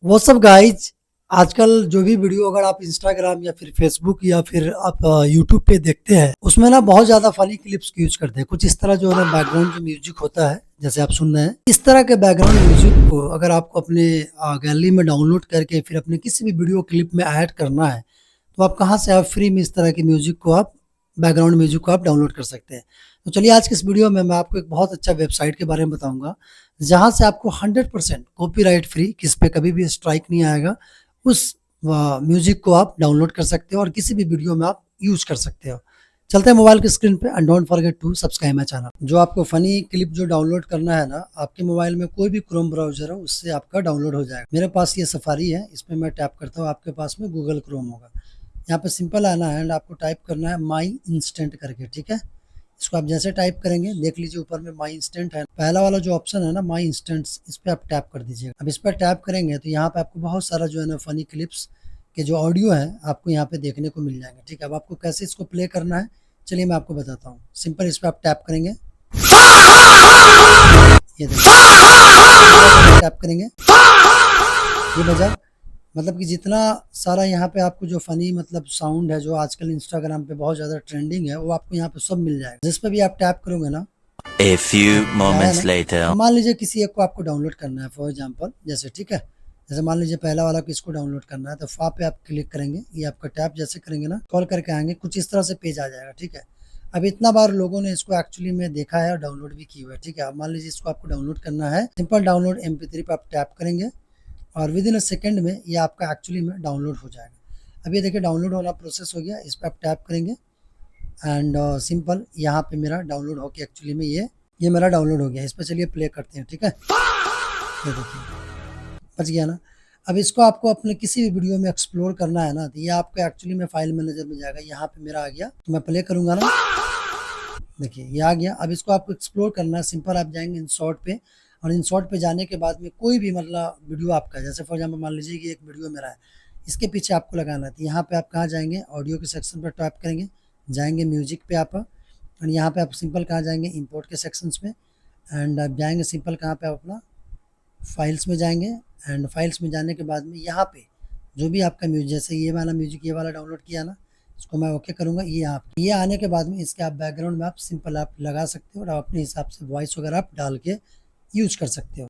वो सब गाइज आजकल जो भी वीडियो अगर आप इंस्टाग्राम या फिर फेसबुक या फिर आप यूट्यूब पे देखते हैं उसमें ना बहुत ज्यादा फनी क्लिप्स यूज करते हैं। कुछ इस तरह जो है ना बैकग्राउंड जो म्यूजिक होता है जैसे आप सुन रहे हैं, इस तरह के बैकग्राउंड म्यूजिक को अगर आपको अपने गैलरी में डाउनलोड करके फिर अपने किसी भी वीडियो क्लिप में ऐड करना है तो आप कहाँ से आप फ्री में इस तरह के म्यूजिक को आप बैकग्राउंड म्यूजिक को आप डाउनलोड कर सकते हैं। तो चलिए आज के इस वीडियो में मैं आपको एक बहुत अच्छा वेबसाइट के बारे में बताऊंगा जहां से आपको 100% कॉपीराइट फ्री, किस पे कभी भी स्ट्राइक नहीं आएगा, उस म्यूजिक को आप डाउनलोड कर सकते हो और किसी भी वीडियो में आप यूज कर सकते हो। चलते हैं मोबाइल की स्क्रीन पे and don't forget to subscribe my channel. जो आपको फनी क्लिप जो डाउनलोड करना है ना, आपके मोबाइल में कोई भी क्रोम ब्राउजर हो उससे आपका डाउनलोड हो जाएगा। मेरे पास ये सफारी है, इस पर मैं टैप करता हूँ, आपके पास में गूगल क्रोम होगा। यहाँ पे सिंपल आना है एंड आपको टाइप करना है माई इंस्टेंट करके, ठीक है। इसको आप जैसे टाइप करेंगे देख लीजिए ऊपर में माई इंस्टेंट है, पहला वाला जो ऑप्शन है ना माई इंस्टेंट्स, इस पे आप टैप कर दीजिए। अब इस पर टैप करेंगे तो यहाँ पे आपको बहुत सारा जो है ना फनी क्लिप्स के जो ऑडियो है आपको यहाँ पे देखने को मिल जाएंगे, ठीक है। अब आपको कैसे इसको प्ले करना है चलिए मैं आपको बताता हूँ। सिंपल इस पर आप टैप करेंगे, ये देखिए टैप करेंगे, ये बजा। मतलब कि जितना सारा यहाँ पे आपको जो फनी मतलब साउंड है जो आजकल इंस्टाग्राम पे बहुत ज़्यादा ट्रेंडिंग है वो आपको यहाँ पे सब मिल जाएगा। जिस पे भी आप टैप करोगे ना, A few ये आया moments ना, later. अब मान लीजिए किसी एक को आपको डाउनलोड करना है फॉर एग्जांपल, जैसे ठीक है, जैसे मान लीजिए पहला वाला को इसको डाउनलोड करना है तो वहाँ पे आप क्लिक करेंगे, ये आपका टैप जैसे करेंगे ना कॉल करके आएंगे, कुछ इस तरह से पेज आ जाएगा, ठीक है। अब इतना बार लोगों ने इसको एक्चुअली में देखा है और डाउनलोड भी की हुआ है, ठीक है। अब मान लीजिए इसको आपको डाउनलोड करना है, सिंपल डाउनलोड MP3 पे आप टैप करेंगे और विद इन अ सेकेंड में ये आपका एक्चुअली में डाउनलोड हो जाएगा। अब ये देखिए डाउनलोड होना प्रोसेस हो गया, इस पर आप टैप करेंगे एंड सिंपल यहाँ पे मेरा डाउनलोड होके एक्चुअली में ये मेरा डाउनलोड हो गया। इस पर चलिए प्ले करते हैं, ठीक है। ये देखिए बच गया ना। अब इसको आपको अपने किसी भी वीडियो में एक्सप्लोर करना है ना तो ये आपको एक्चुअली में फाइल मैनेजर में जाएगा, यहाँ पे मेरा आ गया तो मैं प्ले करूंगा ना, देखिए ये आ गया। अब इसको आपको एक्सप्लोर करना है, सिंपल आप जाएंगे इन शॉर्ट पे और इन शॉर्ट पे जाने के बाद में कोई भी मतलब वीडियो आपका, जैसे फॉर एग्जाम्पल मान लीजिए कि एक वीडियो मेरा है, इसके पीछे आपको लगाना है तो यहाँ पे आप कहाँ जाएंगे, ऑडियो के सेक्शन पर टैप करेंगे, जाएंगे म्यूजिक पे आप और यहाँ पे आप सिंपल कहाँ जाएंगे इंपोर्ट के सेक्शंस में एंड आप जाएंगे सिंपल कहाँ पे आप अपना फाइल्स में जाएंगे एंड फाइल्स में जाने के बाद में यहाँ पे जो भी आपका म्यूजिक, जैसे ये वाला म्यूजिक ये वाला डाउनलोड किया ना, इसको मैं ओके करूँगा। ये आने के बाद में इसके आप बैकग्राउंड में आप सिंपल आप लगा सकते हो और आप अपने हिसाब से वॉइस वगैरह आप डाल के यूज कर सकते हो।